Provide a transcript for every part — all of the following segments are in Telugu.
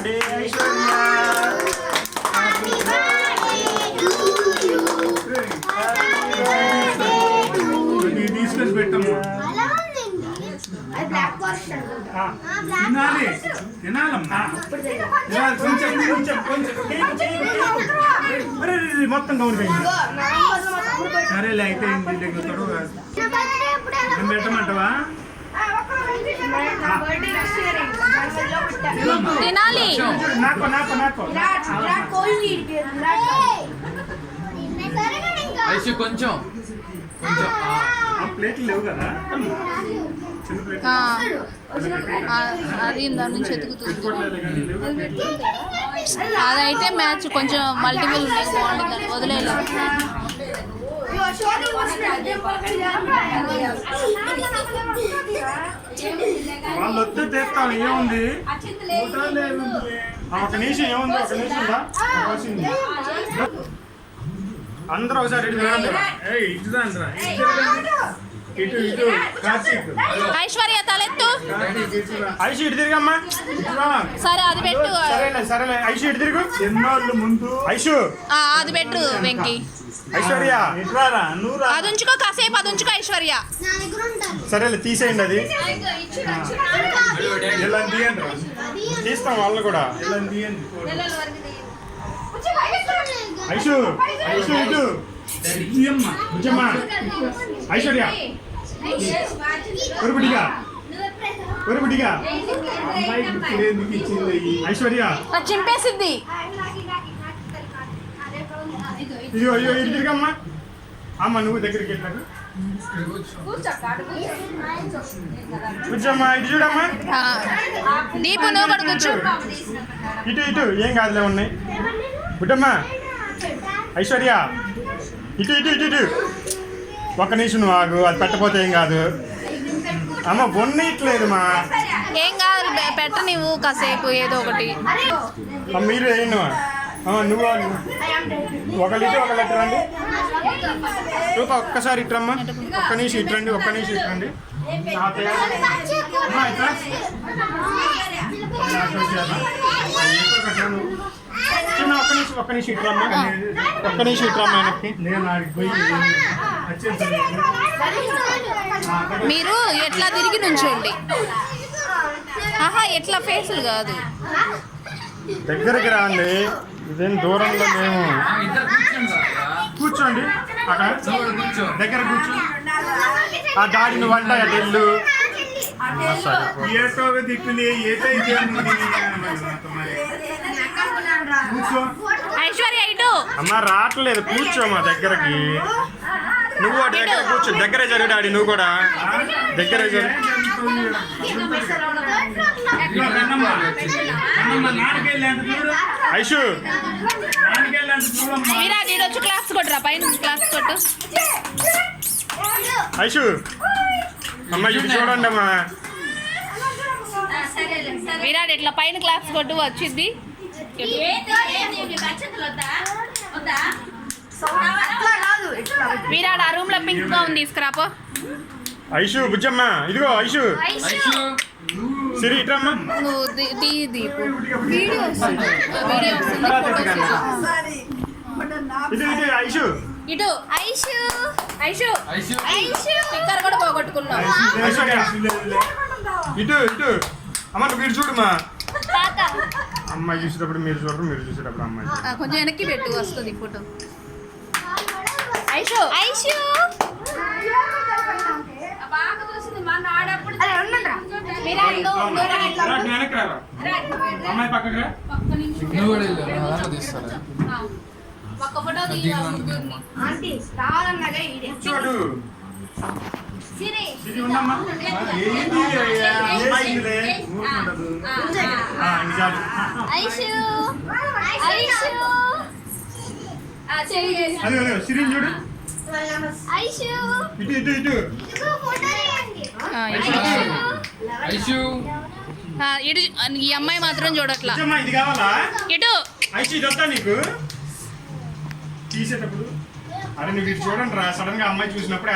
బర్త్డే ఐశ్వర్య. హ్యాపీ బర్త్డే తీసుకొని పెట్టమ్మా. తినాలి తినాలమ్మా తినాలి. కొంచెం కొంచెం కొంచెం మొత్తం గౌన్. సరేలే అయితే పెట్టమంటావా? తినాలి. నాకు నాకు నాకు కొంచెం ప్లేట్లు లేవు కదా. అది దాని నుంచి ఎదుగుతుంది. అదైతే మ్యాచ్ కొంచెం మల్టిపుల్ ఉన్నాయి, బాగుంటుంది. వదిలేదు వాళ్ళు వస్తే తెస్తాం. ఏముంది ఒక నిమిషం. ఏముంది ఒక నిమిషం ఉందా? అందరూ ఒకసారి ఇటు ఇటు ఐశ్వర్య తలెత్తు. ఐషు ఇటు తిరిగమ్మా. సరే అది పెట్టు. సరేలే సరేలే ఐషు ఇటు తిరుగు. ఎన్నోళ్ళు ముందు ఐషు అది పెట్టు వెంకీ. ఐశ్వర్య అది ఉంచుకో, కాసేపు అది ఉంచుకో ఐశ్వర్య. సరేలే తీసేయండి. అది ఇలా తీయండి. తీస్తాం వాళ్ళు కూడా. ఇలా తీయండి. ఐషు ఐషు ఇటు బుజ్జమ్మ. ఐశ్వర్య ఒరుబుడిగా ఒరుబుడిగా ఐశ్వర్య చింపేసిద్ది. ఇదిగో ఇదిగో ఇటు తిరిగమ్మా. అమ్మ నువ్వు దగ్గరికి వెళ్ళారు. కూర్చోమ్మా. ఇటు చూడమ్మా. దీపు నువ్వు కూడా కూర్చో. ఇటు ఇటు ఏం కాదులే ఉన్నాయి. బుడ్డమ్మా ఐశ్వర్య ఇటు ఇటు ఇటు ఇటు. ఒక్క నిమిషం నువ్వు ఆగు. అది పెట్టపోతే ఏం కాదు. అమ్మ బొన్నట్లేదు మా. ఏం కాదు పెట్ట నువ్వు కాసేపు ఏదో ఒకటి. మీరు వేయండి నువ్వు ఒకళ్ళు ఇటు ఒకళ్ళు ఇటు రండి. రూపా ఒక్కసారి ఇట్రమ్మా. ఒక్క నిమిషం ఇట్రండి. ఒక్క నిమిషం ఇట్రండి. అమ్మా ఇట్లా చిన్న ఒక్క నిమిషం ఇట్రమ్మా. ఒక్క నిమిషం ఇట్రమ్మా. ఆయనకి నేను ఆడికి పోయి మీరు ఎట్లా తిరిగి నుంచోండి. ఆహా ఎట్లా ఫేసులు కాదు. దగ్గరికి రాండి. ఇదేం దూరంలో మేము. కూర్చోండి అక్కడ దగ్గర కూర్చో. ఆ దాడిని వంట ఇల్లు ఐశ్వర్య ఇటు. అమ్మ రావట్లేదు. కూర్చో మా దగ్గరకి. నువ్వు వాటి దగ్గర కూర్చో. దగ్గరే జరుగు డాడీ. నువ్వు కూడా దగ్గరే జరుగు. ఐషు విరాట్ ఈడొచ్చు క్లాస్ కొట్టురా. పైన క్లాస్ కొట్టు. ఐషు అమ్మ ఇటు చూడండి అమ్మా. విరాట్ ఇట్లా పైన క్లాస్ కొట్టు వచ్చింది. విరాట్ ఆ రూమ్ లో పింక్ గౌన్ తీసుకురాపో. ఐషు బుజ్జమ్మ ఇదిగో. ఐషు సిరి ఇట్రమ్మా. నువ్వు దీపు వీడియో వస్తుంది. ఇటు ఇటు ఐషు ఇటు. ఐషు ఐషు ఐషు స్టిక్కర్ కూడా పోగొట్టుకున్నావు. ఇటు ఇటు అమ్మ. మీరు చూడమ్మా. అమ్మాయి చూసేటప్పుడు మీరు చూడరు, మీరు చూసేటప్పుడు అమ్మాయి. కొంచెం వెనక్కి పెట్టు వస్తుంది ఫోటో. ఐషు ఐషు అమ్మాయి పక్కగా ఒక్క ఫోటో చూడు. సిరి చూడు. ఇటు ఇటు ఇటు ఇటు. ఈ అమ్మాయి మాత్రం చూడట్లా. ఇది కావాలా? ఇటు ఐషు ఇది వస్తా నీకు తీసేటప్పుడు. అరే నువ్వు ఇటు చూడండి రా. సడన్ గా అమ్మాయి చూసినప్పుడు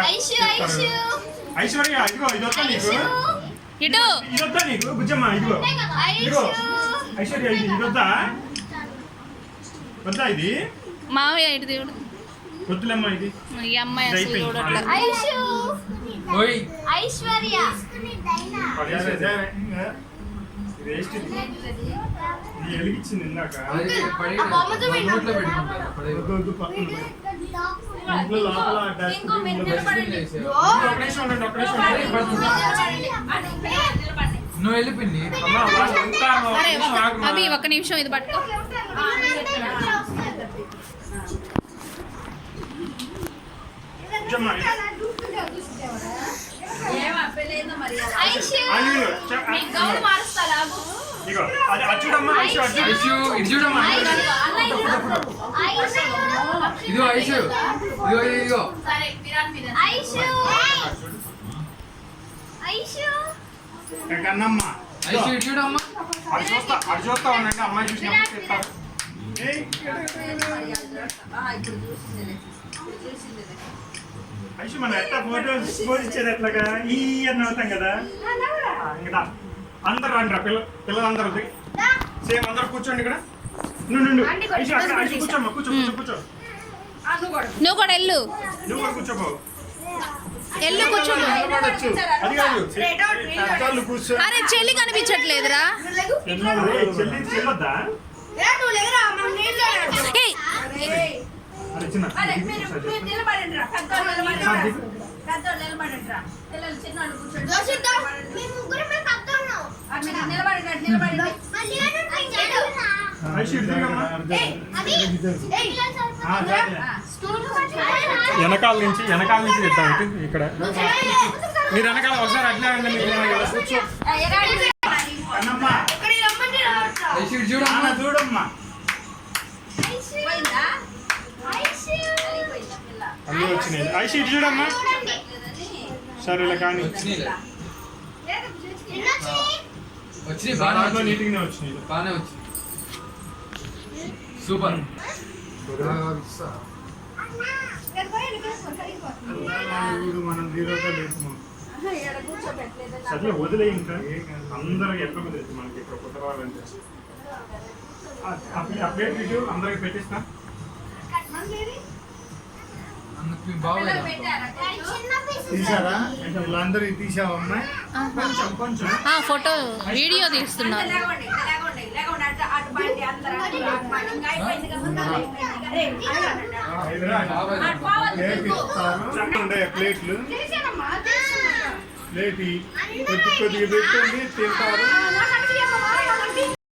ఐశ్వర్య ఇదిగో ఇది వస్తా నీకు. ఇటు ఇది వస్తా నీకు బుజ్జమ్మ. ఇదిగో ఇదిగో ఐశ్వర్య ఇది వద్దా వద్దా ఇది మావయ్య ఇటు దేవుడు వద్దులేమ్మా ఇది ఈ అమ్మాయి అసలు అయిపోయింది. చూడట్లే ఐషు ఓయ్ ఐశ్వర్య వేస్ట్ ఇది వెలిగించింది ఇందాక అది పడి ఆ బొమ్మతో నోట్లో పెట్టుకుంటారు పడేది. వద్దు, వద్దు, పక్కన పెట్టు. ఇంట్లో లోపల ఇంకో మీరు డస్ట్బిన్ వేసేయాలి. ఒక్క నిమిషం ఉండండి, ఒక్క నిమిషం ఉండండి. నువ్వు వెళ్ళిపోయింది అమ్మా, వాళ్ళు ఇంకా ఒక్క అరే నిమిషం ఆగమ్మా. అభి ఒక్క నిమిషం ఇది పట్టుకో కూర్చోమ్మా. ఐషు ఆగు, గౌను మారుస్తా లాగు ఇగో అది అది చూడమ్మా ఐషు అది చూడు. ఐషు ఇటు చూడమ్మా ఐషు ఇదిగో ఐషు ఇదిగో సరే విరాట్ మీద ఐషు ఐషు కన్నమ్మ ఐషు ఇటు చూడమ్మా అటు చూస్తా ఉండండి అమ్మాయి చూసినప్పుడు చెప్తారు ఏయ్, ఐషు మన ఎట్లా ఫోటో ఇచ్చేది ఎట్లాగా ఈ అని అవుతాం కదా ఇంకా అందరు రండి పిల్లలందరూ సేమ్ అందరు కూర్చోండి ఇక్కడ నుండు ఐషు అక్కడ ఐషు కూర్చోమ్మా కూర్చో కూర్చో కూర్చో నువ్వు కూడా వెళ్ళు నువ్వు కూడా కూర్చోబో వెళ్ళు కూర్చో నిలబడొచ్చు. అది కాదు పెద్దవాళ్ళు కూర్చో అరే చెల్లి కనిపించట్లేదురా చెల్లి చెల్లొద్దా ఏయ్, అది చిన్న ఐషు ఇటు తిరగమ్మా. వెనకాల నుంచి చెప్తాం ఇక్కడ మీరు వెనకాల ఒకసారి అట్లే ఉండండి, మీరు ఏమైనా కదా కూర్చో కన్నమ్మ ఐషు ఇటు చూడమ్మా నాన్న చూడమ్మా అన్నీ వచ్చినాయి ఐషు ఇటు చూడమ్మా సరేలే కానీ వచ్చినాయిలే వచ్చినాయి దాంట్లో బాగానే నీట్గానే వచ్చినాయి బాగానే వచ్చింది సూపర్ మనం జీరోగా లేదు సరే వదిలే ఇంకా అందరూ ఎట్లా కుదిరింది మనకి ఇక్కడ కొత్త రావాలంటే ఆ ప్లేట్ ఇటు అందరికి పెట్టిస్తా అందుకు బాగోలేదు తీసారా అంటే వీళ్ళందరికీ తీసావమ్మా కొంచెం కొంచెం ఫోటో వీడియో తీస్తున్నారు ప్లేట్ ఇస్తారు ఉండే ప్లేట్లు ప్లేట్ కొద్దిగా పెట్టండి తింటారు